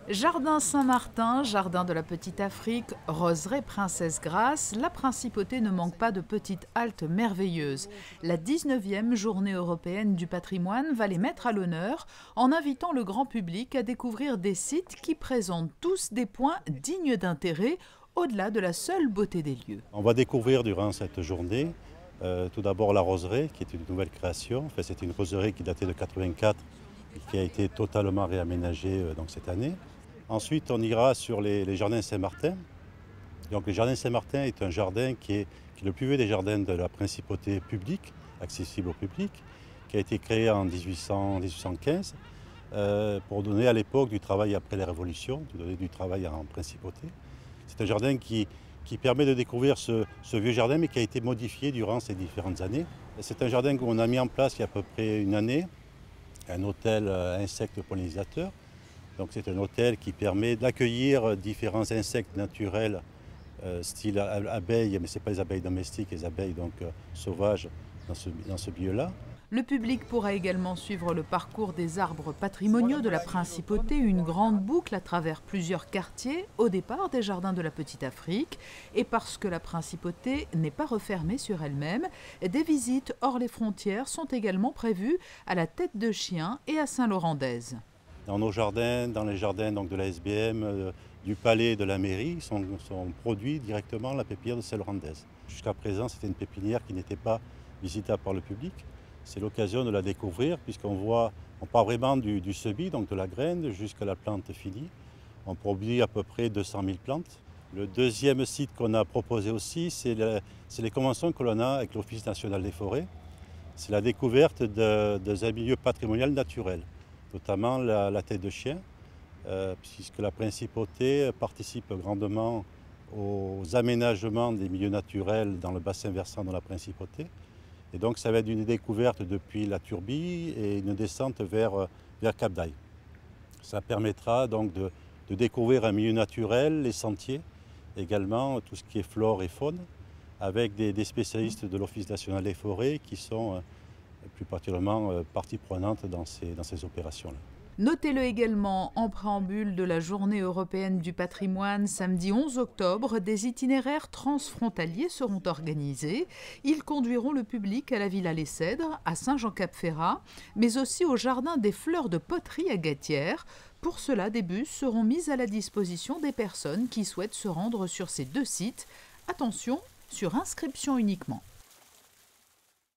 Jardin Saint-Martin, jardin de la Petite Afrique, roseraie Princesse Grace, la principauté ne manque pas de petites haltes merveilleuses. La 19e journée européenne du patrimoine va les mettre à l'honneur en invitant le grand public à découvrir des sites qui présentent tous des points dignes d'intérêt au-delà de la seule beauté des lieux. On va découvrir durant cette journée tout d'abord la roseraie qui est une nouvelle création. Enfin, c'est une roseraie qui datait de 84 et qui a été totalement réaménagée donc, cette année. Ensuite, on ira sur les jardins Saint-Martin. Donc, le jardin Saint-Martin est un jardin qui est le plus vieux des jardins de la principauté publique, accessible au public, qui a été créé en 1815 pour donner à l'époque du travail après la Révolution, donner du travail en principauté. C'est un jardin qui permet de découvrir ce vieux jardin, mais qui a été modifié durant ces différentes années. C'est un jardin qu'on a mis en place il y a à peu près une année, un hôtel insectes pollinisateurs. Donc c'est un hôtel qui permet d'accueillir différents insectes naturels, style abeilles, mais ce n'est pas les abeilles domestiques, les abeilles donc, sauvages dans ce milieu-là. Le public pourra également suivre le parcours des arbres patrimoniaux de la principauté, une grande boucle à travers plusieurs quartiers, au départ des jardins de la Petite Afrique. Et parce que la principauté n'est pas refermée sur elle-même, des visites hors les frontières sont également prévues à la Tête de Chien et à Saint-Laurent-d'Èze. Dans nos jardins, dans les jardins donc, de la SBM, du palais, de la mairie, sont produits directement la pépinière de Saint-Laurent-d'Èze. Jusqu'à présent, c'était une pépinière qui n'était pas visitable par le public. C'est l'occasion de la découvrir on part vraiment du semis, donc de la graine, jusqu'à la plante finie. On produit à peu près 200 000 plantes. Le deuxième site qu'on a proposé aussi, c'est les conventions que l'on a avec l'Office national des forêts. C'est la découverte d'un milieu patrimonial naturel, notamment la Tête de Chien, puisque la principauté participe grandement aux aménagements des milieux naturels dans le bassin versant de la principauté. Et donc ça va être une découverte depuis la Turbie et une descente vers Cap d'Aille. Ça permettra donc de découvrir un milieu naturel, les sentiers, également tout ce qui est flore et faune, avec des spécialistes de l'Office national des forêts qui sont plus particulièrement partie prenante dans ces opérations-là. Notez-le également en préambule de la Journée européenne du patrimoine, samedi 11 octobre, des itinéraires transfrontaliers seront organisés. Ils conduiront le public à la Villa Les Cèdres, à Saint-Jean-Cap-Ferrat, mais aussi au Jardin des Fleurs de Poterie à Gatière. Pour cela, des bus seront mis à la disposition des personnes qui souhaitent se rendre sur ces deux sites. Attention, sur inscription uniquement.